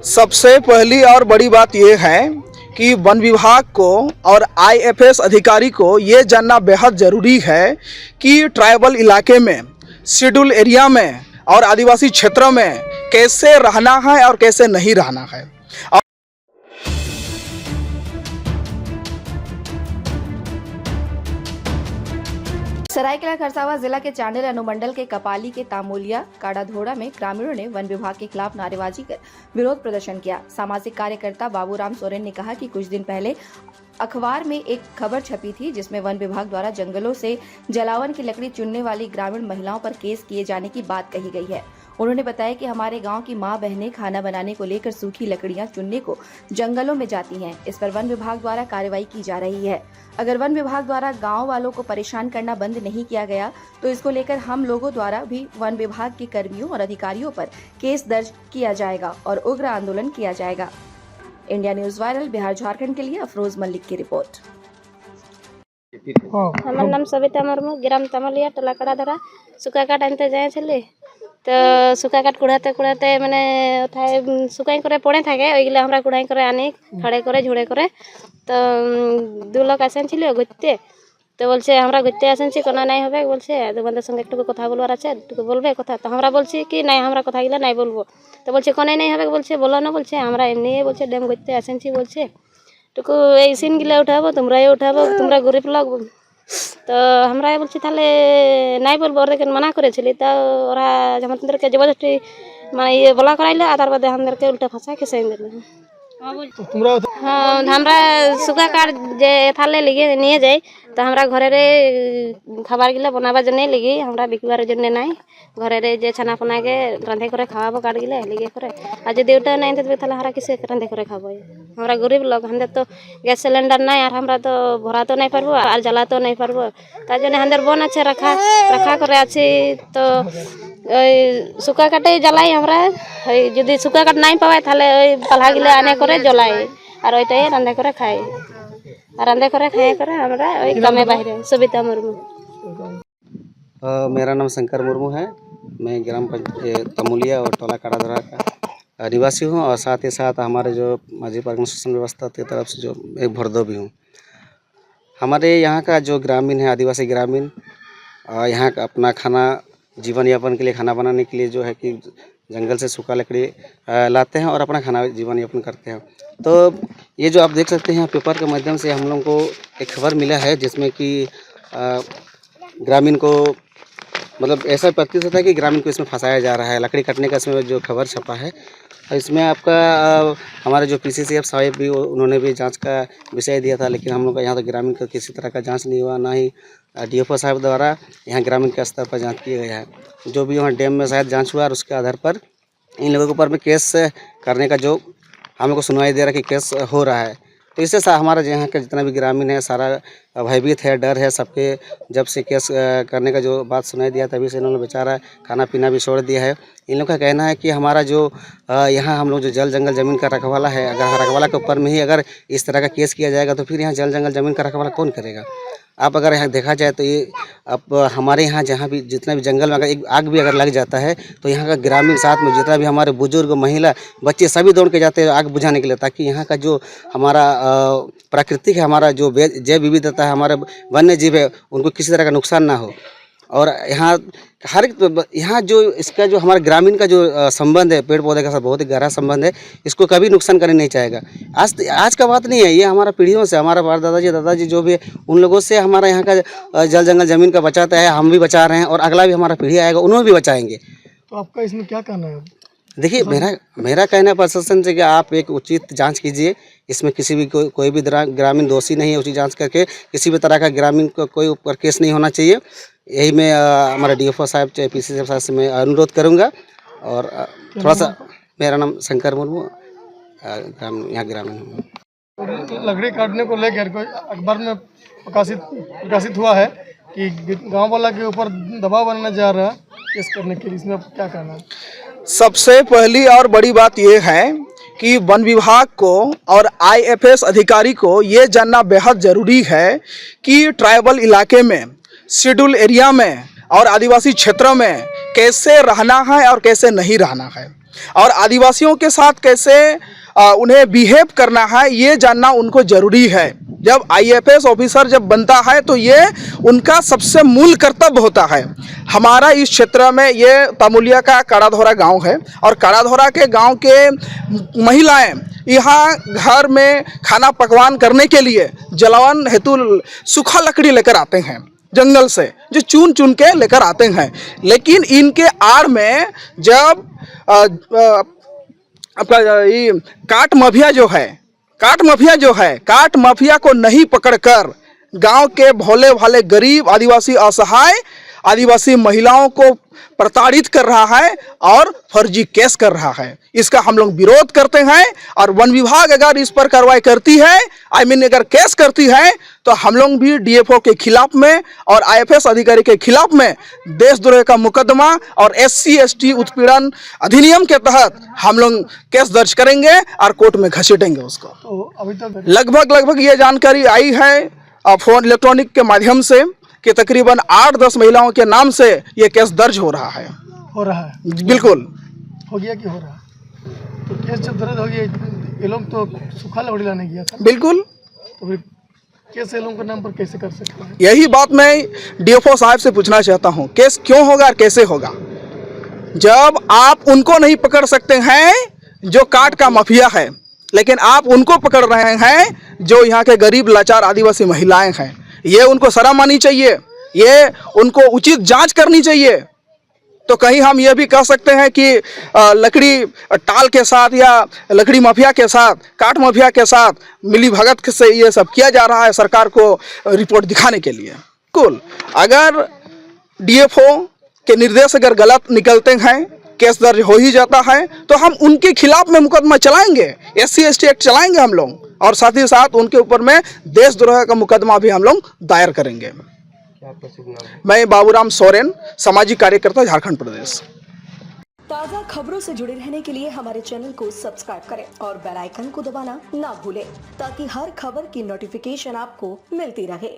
सबसे पहली और बड़ी बात यह है कि वन विभाग को और आईएफएस अधिकारी को ये जानना बेहद ज़रूरी है कि ट्राइबल इलाके में, शेड्यूल एरिया में और आदिवासी क्षेत्रों में कैसे रहना है और कैसे नहीं रहना है। सरायकेला खरसावां जिला के चांडिल अनुमंडल के कपाली के तामोलिया काड़ाधोड़ा में ग्रामीणों ने वन विभाग के खिलाफ नारेबाजी कर विरोध प्रदर्शन किया। सामाजिक कार्यकर्ता बाबूराम सोरेन ने कहा कि कुछ दिन पहले अखबार में एक खबर छपी थी जिसमें वन विभाग द्वारा जंगलों से जलावन की लकड़ी चुनने वाली ग्रामीण महिलाओं पर केस किए जाने की बात कही गई है। उन्होंने बताया कि हमारे गांव की मां बहनें खाना बनाने को लेकर सूखी लकड़ियां चुनने को जंगलों में जाती हैं। इस पर वन विभाग द्वारा कार्रवाई की जा रही है। अगर वन विभाग द्वारा गांव वालों को परेशान करना बंद नहीं किया गया तो इसको लेकर हम लोगों द्वारा भी वन विभाग के कर्मियों और अधिकारियों पर केस दर्ज किया जाएगा और उग्र आंदोलन किया जाएगा। India news viral Bihar Jharkhand के लिए अफरोज मलिक की रिपोर्ट। हमार नाम सविता मुर्मू, ग्राम तमलिया, टोला कड़ाधरा। सुखा काट आनते जाए छे तो सुखा काट कुड़ाते कुड़ाते मैंने उठाए सुखाई करे पड़े थाके ओइगले हमरा कुड़ाई करे आनी खड़े करे झुड़े करे तो दो लोग आसेन छिले गइते तो बोलछे हमरा गइते आसेन छी कोना নাই হবে बोलछे तो बंदर संगे একটু কথা বলবার আছে একটু বলবে কথা তো আমরা বলছি কি নাই আমরা কথা গিলা নাই বলবো তো বলছে কোনাই নাই হবে बोलछे बोलो ना बोलछे আমরা এমনি बोलछे ডেম গইতে आसेन छी बोलछे টুকু এই সিন গিলা উঠাবো তোমরাই উঠাবো তোমরা গরিব লোক तो हमरा बोलছি তাহলে নাই বলবো ওদেরকে মানা করেছিলি তা ওরা আমাদেরকে জবরদস্তি মানে ये বলা করাইলো আদার বাদে আমাদেরকে উল্টা ভাষায় কেসে দিল। हाँ हमरा सुखा काट जे थाले लिगे निये जाए तो हमरा घरे रे खाबार गिला बनाबा जने लिगी हमरा बिकबार जने नाई घरे रे जे छाना पना के रांधे करे खावाबो काट गिला लिगे करे आ जे देउटा नाई तबे थाले हमरा किसे रांधे करे खाबो हमरा गरीब लोग हंदे तो गैस सिलेंडर नाई और हमरा तो भरा तो नहीं पारबो और जला तो नहीं पारबो ता जने हंदर बन আছে रखा करे আছে तो सुखा काटे जलाई हमरा যদি सुखा काट नहीं पावे थाले पलहा गिला आने करे जलाई और ओइटाई रांधे करे खाए और रांधे करे खाए करे हमरा ओइ कमे बाहर सविता मुर्मू। मेरा नाम शंकर मुर्मू है। मैं ग्राम तमुलिया और टोला काड़ाधरा का निवासी हूँ और साथ ही साथ हमारे जो माझी पार्क शासन व्यवस्था की तरफ से जो एक भरदो भी हूँ। हमारे यहाँ का जो ग्रामीण है, आदिवासी ग्रामीण, यहाँ का अपना खाना जीवन यापन के लिए, खाना बनाने के लिए जो है कि जंगल से सूखा लकड़ी लाते हैं और अपना खाना जीवन यापन करते हैं। तो ये जो आप देख सकते हैं पेपर के माध्यम से हम लोगों को एक खबर मिला है जिसमें कि ग्रामीण को मतलब ऐसा प्रतीत होता है कि ग्रामीण को इसमें फंसाया जा रहा है। लकड़ी कटने का इसमें जो खबर छपा है इसमें आपका हमारे जो पीसीसीएफ साहब भी उन्होंने भी जांच का विषय दिया था, लेकिन हम लोग का यहाँ तो ग्रामीण का किसी तरह का जांच नहीं हुआ, ना ही डीएफओ साहब द्वारा यहाँ ग्रामीण के स्तर पर जांच किया गया है। जो भी वहाँ डैम में शायद जांच हुआ और उसके आधार पर इन लोगों के ऊपर में केस करने का जो हम लोग को सुनवाई दे रहा है कि केस हो रहा है। तो इससे हमारा यहाँ का जितना भी ग्रामीण है सारा भयभीत है, डर है सबके। जब से केस करने का जो बात सुनाई दिया तभी से इन्होंने बेचारा खाना पीना भी छोड़ दिया है। इन लोग का कहना है कि हमारा जो यहाँ हम लोग जो जल जंगल ज़मीन का रखवाला है, अगर रखवाला के ऊपर में ही अगर इस तरह का केस किया जाएगा तो फिर यहाँ जल जंगल ज़मीन का रखवाला कौन करेगा। आप अगर यहाँ देखा जाए तो ये अब हमारे यहाँ जहाँ भी जितना भी जंगल में अगर एक आग भी अगर लग जाता है तो यहाँ का ग्रामीण साथ में जितना भी हमारे बुजुर्ग, महिला, बच्चे सभी दौड़ के जाते हैं आग बुझाने के लिए, ताकि यहाँ का जो हमारा प्राकृतिक है, हमारा जो जैव विविधता है, हमारे वन्य जीव है, उनको किसी तरह का नुकसान ना हो। और यहाँ हर यहाँ जो इसका जो हमारे ग्रामीण का जो संबंध है पेड़ पौधे का साथ बहुत ही गहरा संबंध है, इसको कभी नुकसान करने नहीं चाहेगा। आज का बात नहीं है, ये हमारा पीढ़ियों से, हमारा दादाजी जो भी है उन लोगों से हमारा यहाँ का जल जंगल ज़मीन का बचाता है, हम भी बचा रहे हैं और अगला भी हमारा पीढ़ी आएगा उन्होंने भी बचाएंगे। तो आपका इसमें क्या कहना है? देखिए मेरा कहना है प्रशासन से कि आप एक उचित जांच कीजिए। इसमें किसी भी कोई भी ग्रामीण दोषी नहीं है। उचित जांच करके किसी भी तरह का ग्रामीण को कोई ऊपर केस नहीं होना चाहिए। यही मैं हमारे डीएफओ साहब चाहे पीसीसीएफ साहब से मैं अनुरोध करूंगा। और थोड़ा सा मेरा नाम शंकर मुर्मू, यहाँ ग्रामीण हूँ। लकड़ी काटने को लेकर कोई अखबार में प्रकाशित हुआ है कि गांव वाला के ऊपर दबाव बनने जा रहा है केस करने के लिए, इसमें क्या कहना है? सबसे पहली और बड़ी बात यह है कि वन विभाग को और आईएफएस अधिकारी को ये जानना बेहद ज़रूरी है कि ट्राइबल इलाके में, शेड्यूल एरिया में और आदिवासी क्षेत्रों में कैसे रहना है और कैसे नहीं रहना है। और आदिवासियों के साथ कैसे उन्हें बिहेव करना है ये जानना उनको जरूरी है। जब आईएफएस ऑफिसर जब बनता है तो ये उनका सबसे मूल कर्तव्य होता है। हमारा इस क्षेत्र में ये तामुलिया का काड़ाधोरा गांव है और काड़ाधोरा के गांव के महिलाएं यहाँ घर में खाना पकवान करने के लिए जलावन हेतु सूखा लकड़ी लेकर आते हैं जंगल से, जो चुन चुन के लेकर आते हैं। लेकिन इनके आड़ में जब आपका ये काट माफिया को नहीं पकड़कर गांव के भोले भाले गरीब आदिवासी असहाय आदिवासी महिलाओं को प्रताड़ित कर रहा है और फर्जी केस कर रहा है, इसका हम लोग विरोध करते हैं। और वन विभाग अगर इस पर कार्रवाई करती है, अगर केस करती है, तो हम लोग भी डीएफओ के खिलाफ में और आईएफएस अधिकारी के खिलाफ में देशद्रोह का मुकदमा और SC/ST उत्पीड़न अधिनियम के तहत हम लोग केस दर्ज करेंगे और कोर्ट में घसीटेंगे उसको। तो अभी तक लगभग ये जानकारी आई है फोन इलेक्ट्रॉनिक के माध्यम से कि तकरीबन 8-10 महिलाओं के नाम से ये केस दर्ज हो रहा है। बिल्कुल हो गया कि हो रहा है? तो केस जब दर्ज हो गया, ये लोग तो सूखा लकड़ी लाने गया था। बिल्कुल, तो फिर केस ये लोगों के नाम पर कैसे कर सकते हैं? यही बात मैं डीएफओ साहब से पूछना चाहता हूँ, केस क्यों होगा और कैसे होगा? जब आप उनको नहीं पकड़ सकते हैं जो काट का माफिया है, लेकिन आप उनको पकड़ रहे हैं जो यहाँ के गरीब लाचार आदिवासी महिलाएं हैं। ये उनको शर्म आनी चाहिए, ये उनको उचित जांच करनी चाहिए। तो कहीं हम ये भी कह सकते हैं कि लकड़ी टाल के साथ या लकड़ी माफिया के साथ, काट माफिया के साथ मिली भगत से ये सब किया जा रहा है सरकार को रिपोर्ट दिखाने के लिए। कुल अगर डीएफओ के निर्देश अगर गलत निकलते हैं, केस दर्ज हो ही जाता है, तो हम उनके खिलाफ में मुकदमा चलाएंगे, SC/ST एक्ट चलाएंगे हम लोग, और साथ ही साथ उनके ऊपर में देशद्रोह का मुकदमा भी हम लोग दायर करेंगे। मैं बाबूराम सोरेन, सामाजिक कार्यकर्ता, झारखंड प्रदेश। ताज़ा खबरों से जुड़े रहने के लिए हमारे चैनल को सब्सक्राइब करें और बेल आइकन को दबाना ना भूलें, ताकि हर खबर की नोटिफिकेशन आपको मिलती रहे।